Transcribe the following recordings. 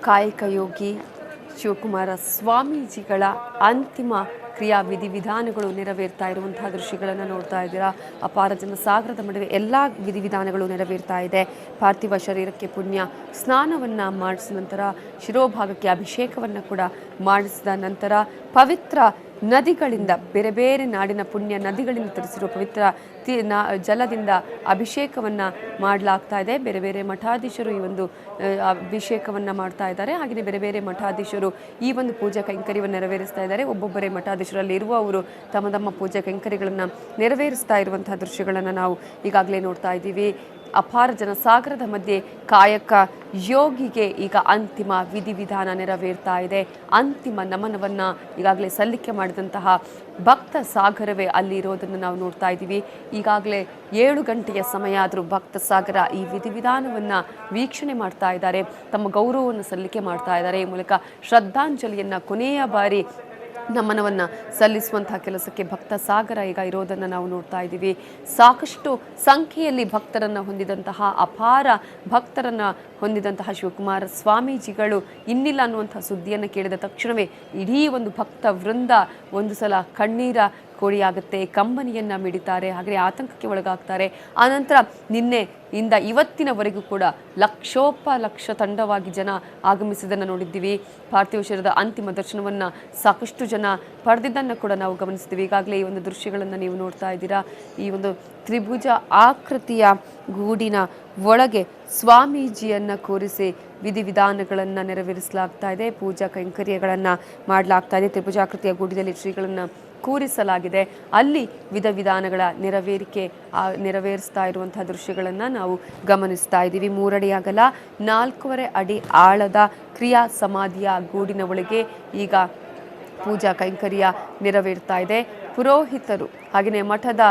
ಕಾಯಕ ಯೋಗಿ ಶಿವಕುಮಾರ ಸ್ವಾಮೀಜಿಗಳ ಅಂತಿಮ ಕ್ರಿಯಾ ವಿಧಿವಿಧಾನಗಳು ನೆರವೇರ್ತಾ ಇರುವಂತಹ ದೃಶ್ಯಗಳನ್ನು ನೋಡ್ತಾ ಇದ್ದೀರಾ. ಅಪಾರ ಜನಸಾಗರದ ನಡುವೆ ಎಲ್ಲ ವಿಧಿವಿಧಾನಗಳು ನೆರವೇರ್ತಾ ಇದೆ. ಪಾರ್ಥಿವ ಶರೀರಕ್ಕೆ ಪುಣ್ಯ ಸ್ನಾನವನ್ನು ಮಾಡಿಸಿದ ನಂತರ ಶಿರೋಭಾಗಕ್ಕೆ ಅಭಿಷೇಕವನ್ನು ಕೂಡ ಮಾಡಿಸಿದ ನಂತರ ಪವಿತ್ರ ನದಿಗಳಿಂದ ಬೇರೆ ಬೇರೆ ನಾಡಿನ ಪುಣ್ಯ ನದಿಗಳಿಂದ ತರಿಸಿರುವ ಪವಿತ್ರ ಜಲದಿಂದ ಅಭಿಷೇಕವನ್ನು ಮಾಡಲಾಗ್ತಾ ಇದೆ. ಬೇರೆ ಬೇರೆ ಮಠಾಧೀಶರು ಈ ಒಂದು ಅಭಿಷೇಕವನ್ನು ಮಾಡ್ತಾ ಇದ್ದಾರೆ. ಹಾಗೆಯೇ ಬೇರೆ ಬೇರೆ ಮಠಾಧೀಶರು ಈ ಒಂದು ಪೂಜಾ ಕೈಂಕರ್ಯವನ್ನು ನೆರವೇರಿಸ್ತಾ ಇದ್ದಾರೆ. ಒಬ್ಬೊಬ್ಬರೇ ಮಠಾಧೀಶರಲ್ಲಿ ಇರುವವರು ತಮ್ಮ ತಮ್ಮ ಪೂಜಾ ಕೈಂಕರ್ಯಗಳನ್ನು ನೆರವೇರಿಸ್ತಾ ಇರುವಂತಹ ದೃಶ್ಯಗಳನ್ನು ನಾವು ಈಗಾಗಲೇ ನೋಡ್ತಾ ಇದ್ದೀವಿ. ಅಪಾರ ಜನಸಾಗರದ ಮಧ್ಯೆ ಕಾಯಕ ಯೋಗಿಗೆ ಈಗ ಅಂತಿಮ ವಿಧಿವಿಧಾನ ನೆರವೇರ್ತಾ ಇದೆ. ಅಂತಿಮ ನಮನವನ್ನು ಈಗಾಗಲೇ ಸಲ್ಲಿಕೆ ಮಾಡಿದಂತಹ ಭಕ್ತ ಸಾಗರವೇ ಅಲ್ಲಿ ಇರೋದನ್ನು ನಾವು ನೋಡ್ತಾ ಇದ್ದೀವಿ. ಈಗಾಗಲೇ 7 ಗಂಟೆಯ ಸಮಯ ಆದರೂ ಭಕ್ತ ಸಾಗರ ಈ ವಿಧಿವಿಧಾನವನ್ನು ವೀಕ್ಷಣೆ ಮಾಡ್ತಾ ಇದ್ದಾರೆ. ತಮ್ಮ ಗೌರವವನ್ನು ಸಲ್ಲಿಕೆ ಮಾಡ್ತಾ ಇದ್ದಾರೆ. ಈ ಮೂಲಕ ಶ್ರದ್ಧಾಂಜಲಿಯನ್ನು ಕೊನೆಯ ಬಾರಿ ನಮನವನ್ನು ಸಲ್ಲಿಸುವಂತಹ ಕೆಲಸಕ್ಕೆ ಭಕ್ತ ಸಾಗರ ಈಗ ಇರೋದನ್ನು ನಾವು ನೋಡ್ತಾ ಇದ್ದೀವಿ. ಸಾಕಷ್ಟು ಸಂಖ್ಯೆಯಲ್ಲಿ ಭಕ್ತರನ್ನು ಹೊಂದಿದಂತಹ ಅಪಾರ ಭಕ್ತರನ್ನು ಹೊಂದಿದಂತಹ ಶಿವಕುಮಾರ ಸ್ವಾಮೀಜಿಗಳು ಇನ್ನಿಲ್ಲ ಅನ್ನುವಂಥ ಸುದ್ದಿಯನ್ನು ಕೇಳಿದ ತಕ್ಷಣವೇ ಇಡೀ ಒಂದು ಭಕ್ತ ವೃಂದ ಒಂದು ಸಲ ಕಣ್ಣೀರ ಕೋಡಿಯಾಗುತ್ತೆ, ಕಂಬನಿಯನ್ನು ಮಿಡಿತಾರೆ, ಹಾಗೆ ಆತಂಕಕ್ಕೆ ಒಳಗಾಗ್ತಾರೆ. ಆನಂತರ ನಿನ್ನೆಯಿಂದ ಇವತ್ತಿನವರೆಗೂ ಕೂಡ ಲಕ್ಷೋಪಲಕ್ಷ ತಂಡವಾಗಿ ಜನ ಆಗಮಿಸಿದ್ದನ್ನು ನೋಡಿದ್ದೀವಿ. ಪಾರ್ಥಿವ ಶರೀರದ ಅಂತಿಮ ದರ್ಶನವನ್ನು ಸಾಕಷ್ಟು ಜನ ಪಡೆದಿದ್ದನ್ನು ಕೂಡ ನಾವು ಗಮನಿಸ್ತೀವಿ. ಈಗಾಗಲೇ ಈ ಒಂದು ದೃಶ್ಯಗಳನ್ನು ನೀವು ನೋಡ್ತಾ ಇದ್ದೀರಾ. ಈ ಒಂದು ತ್ರಿಭುಜ ಆಕೃತಿಯ ಗೂಡಿನ ಒಳಗೆ ಸ್ವಾಮೀಜಿಯನ್ನು ಕೂರಿಸಿ ವಿಧಿವಿಧಾನಗಳನ್ನು ನೆರವೇರಿಸಲಾಗ್ತಾ ಇದೆ. ಪೂಜಾ ಕೈಂಕರ್ಯಗಳನ್ನು ಮಾಡಲಾಗ್ತಾ ಇದೆ. ತ್ರಿಭುಜಾಕೃತಿಯ ಗೂಡಿನಲ್ಲಿ ಶ್ರೀಗಳನ್ನು ಕೂರಿಸಲಾಗಿದೆ. ಅಲ್ಲಿ ವಿಧಿವಿಧಾನಗಳ ನೆರವೇರಿಸ್ತಾ ಇರುವಂತಹ ದೃಶ್ಯಗಳನ್ನು ನಾವು ಗಮನಿಸ್ತಾ ಇದ್ದೀವಿ. 3 ಅಡಿ ಅಗಲ 4.5 ಅಡಿ ಆಳದ ಕ್ರಿಯಾ ಸಮಾಧಿಯ ಗೂಡಿನ ಒಳಗೆ ಈಗ ಪೂಜಾ ಕೈಂಕರ್ಯ ನೆರವೇರ್ತಾ ಇದೆ. ಪುರೋಹಿತರು ಹಾಗೆಯೇ ಮಠದ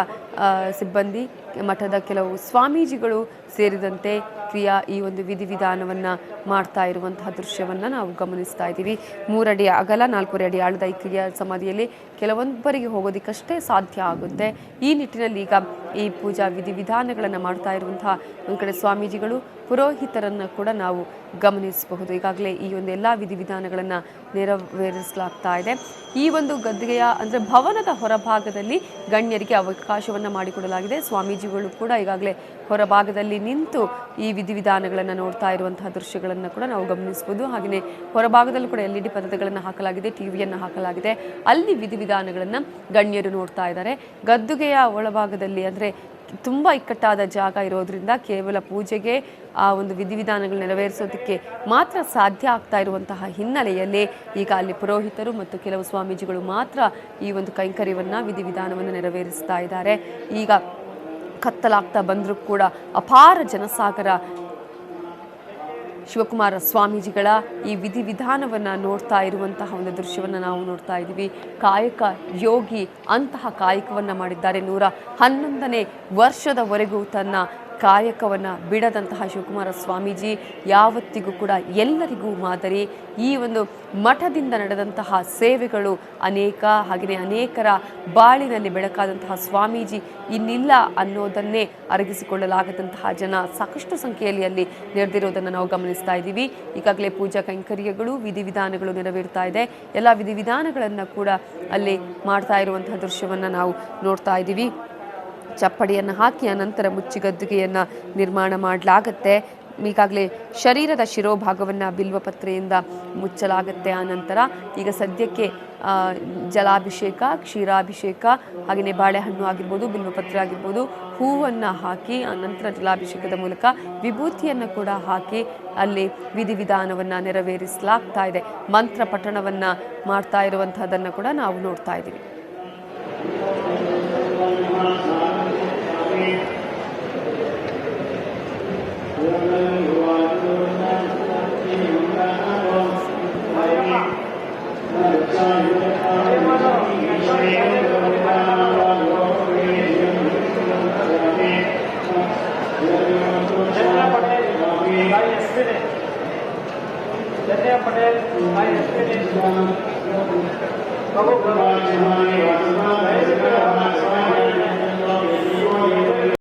ಸಿಬ್ಬಂದಿ, ಮಠದ ಕೆಲವು ಸ್ವಾಮೀಜಿಗಳು ಸೇರಿದಂತೆ ಈ ಒಂದು ವಿಧಿವಿಧಾನವನ್ನು ಮಾಡ್ತಾ ಇರುವಂತಹ ದೃಶ್ಯವನ್ನು ನಾವು ಗಮನಿಸ್ತಾ ಇದ್ದೀವಿ. 3 ಅಡಿ ಅಗಲ 4.5 ಅಡಿ ಆಳದ ಈ ಕ್ರಿಯಾ ಸಮಾಧಿಯಲ್ಲಿ ಕೆಲವೊಬ್ಬರಿಗೆ ಹೋಗೋದಕ್ಕಷ್ಟೇ ಸಾಧ್ಯ ಆಗುತ್ತೆ. ಈ ನಿಟ್ಟಿನಲ್ಲಿ ಈಗ ಈ ಪೂಜಾ ವಿಧಿವಿಧಾನಗಳನ್ನು ಮಾಡ್ತಾ ಇರುವಂತಹ ಒಂದು ಕಡೆ ಸ್ವಾಮೀಜಿಗಳು, ಪುರೋಹಿತರನ್ನು ಕೂಡ ನಾವು ಗಮನಿಸಬಹುದು. ಈಗಾಗಲೇ ಈ ಒಂದು ಎಲ್ಲ ವಿಧಿವಿಧಾನಗಳನ್ನು ನೆರವೇರಿಸಲಾಗ್ತಾ ಇದೆ. ಈ ಒಂದು ಗದ್ದಿಗೆಯ ಅಂದರೆ ಭವನದ ಹೊರಭಾಗದಲ್ಲಿ ಗಣ್ಯರಿಗೆ ಅವಕಾಶವನ್ನು ಮಾಡಿಕೊಡಲಾಗಿದೆ. ಸ್ವಾಮೀಜಿಗಳು ಕೂಡ ಈಗಾಗಲೇ ಹೊರಭಾಗದಲ್ಲಿ ನಿಂತು ಈ ವಿಧಿವಿಧಾನಗಳನ್ನು ನೋಡ್ತಾ ಇರುವಂತಹ ದೃಶ್ಯಗಳನ್ನು ಕೂಡ ನಾವು ಗಮನಿಸಬಹುದು. ಹಾಗೆಯೇ ಹೊರಭಾಗದಲ್ಲೂ ಕೂಡ LED ಪರದೆಗಳನ್ನು ಹಾಕಲಾಗಿದೆ, ಟಿವಿಯನ್ನು ಹಾಕಲಾಗಿದೆ. ಅಲ್ಲಿ ವಿಧಿವಿಧಾನಗಳನ್ನು ಗಣ್ಯರು ನೋಡ್ತಾ ಇದ್ದಾರೆ. ಗದ್ದುಗೆಯ ಒಳಭಾಗದಲ್ಲಿ ಅಂದರೆ ತುಂಬ ಇಕ್ಕಟ್ಟಾದ ಜಾಗ ಇರೋದ್ರಿಂದ ಕೇವಲ ಪೂಜೆಗೆ ಆ ಒಂದು ವಿಧಿವಿಧಾನಗಳು ನೆರವೇರಿಸೋದಕ್ಕೆ ಮಾತ್ರ ಸಾಧ್ಯ ಆಗ್ತಾ ಇರುವಂತಹ ಹಿನ್ನೆಲೆಯಲ್ಲಿ ಈಗ ಅಲ್ಲಿ ಪುರೋಹಿತರು ಮತ್ತು ಕೆಲವು ಸ್ವಾಮೀಜಿಗಳು ಮಾತ್ರ ಈ ಒಂದು ಕೈಂಕರ್ಯವನ್ನು ವಿಧಿವಿಧಾನವನ್ನು ನೆರವೇರಿಸ್ತಾ ಇದ್ದಾರೆ. ಈಗ ಕತ್ತಲಾಗ್ತಾ ಬಂದರೂ ಕೂಡ ಅಪಾರ ಜನಸಾಗರ ಶಿವಕುಮಾರ ಸ್ವಾಮೀಜಿಗಳ ಈ ವಿಧಿವಿಧಾನವನ್ನು ನೋಡ್ತಾ ಇರುವಂತಹ ಒಂದು ದೃಶ್ಯವನ್ನು ನಾವು ನೋಡ್ತಾ ಇದ್ದೀವಿ. ಕಾಯಕ ಯೋಗಿ ಅಂತಹ ಕಾಯಕವನ್ನು ಮಾಡಿದ್ದಾರೆ. 111ನೇ ವರ್ಷದವರೆಗೂ ತನ್ನ ಕಾಯಕವನ್ನು ಬಿಡದಂತಹ ಶಿವಕುಮಾರ ಸ್ವಾಮೀಜಿ ಯಾವತ್ತಿಗೂ ಕೂಡ ಎಲ್ಲರಿಗೂ ಮಾದರಿ. ಈ ಒಂದು ಮಠದಿಂದ ನಡೆದಂತಹ ಸೇವೆಗಳು ಹಾಗೆಯೇ ಅನೇಕರ ಬಾಳಿನಲ್ಲಿ ಬೆಳಕಾದಂತಹ ಸ್ವಾಮೀಜಿ ಇನ್ನಿಲ್ಲ ಅನ್ನೋದನ್ನೇ ಅರಗಿಸಿಕೊಳ್ಳಲಾಗದಂತಹ ಜನ ಸಾಕಷ್ಟು ಸಂಖ್ಯೆಯಲ್ಲಿ ಅಲ್ಲಿ ನೆರೆದಿರೋದನ್ನು ನಾವು ಗಮನಿಸ್ತಾ ಇದ್ದೀವಿ. ಈಗಾಗಲೇ ಪೂಜಾ ಕೈಂಕರ್ಯಗಳು ವಿಧಿವಿಧಾನಗಳು ನೆರವೇರ್ತಾ ಇದೆ. ಎಲ್ಲ ವಿಧಿವಿಧಾನಗಳನ್ನು ಕೂಡ ಅಲ್ಲಿ ಮಾಡ್ತಾ ಇರುವಂತಹ ದೃಶ್ಯವನ್ನು ನಾವು ನೋಡ್ತಾ ಇದ್ದೀವಿ. ಚಪ್ಪಡಿಯನ್ನು ಹಾಕಿ ಅನಂತರ ಮುಚ್ಚಿಗದ್ದುಗೆಯನ್ನು ನಿರ್ಮಾಣ ಮಾಡಲಾಗತ್ತೆ. ಈಗಾಗಲೇ ಶರೀರದ ಶಿರೋಭಾಗವನ್ನು ಬಿಲ್ವಪತ್ರೆಯಿಂದ ಮುಚ್ಚಲಾಗುತ್ತೆ. ಆನಂತರ ಈಗ ಸದ್ಯಕ್ಕೆ ಜಲಾಭಿಷೇಕ, ಕ್ಷೀರಾಭಿಷೇಕ, ಹಾಗೆಯೇ ಬಾಳೆಹಣ್ಣು ಆಗಿರ್ಬೋದು, ಬಿಲ್ವಪತ್ರೆ ಆಗಿರ್ಬೋದು, ಹೂವನ್ನು ಹಾಕಿ ಅನಂತರ ಜಲಾಭಿಷೇಕದ ಮೂಲಕ ವಿಭೂತಿಯನ್ನು ಕೂಡ ಹಾಕಿ ಅಲ್ಲಿ ವಿಧಿವಿಧಾನವನ್ನು ನೆರವೇರಿಸಲಾಗ್ತಾ ಇದೆ. ಮಂತ್ರ ಪಠಣವನ್ನು ಮಾಡ್ತಾ ಇರುವಂತಹದನ್ನು ಕೂಡ ನಾವು ನೋಡ್ತಾ ಇದ್ದೀವಿ. पटेल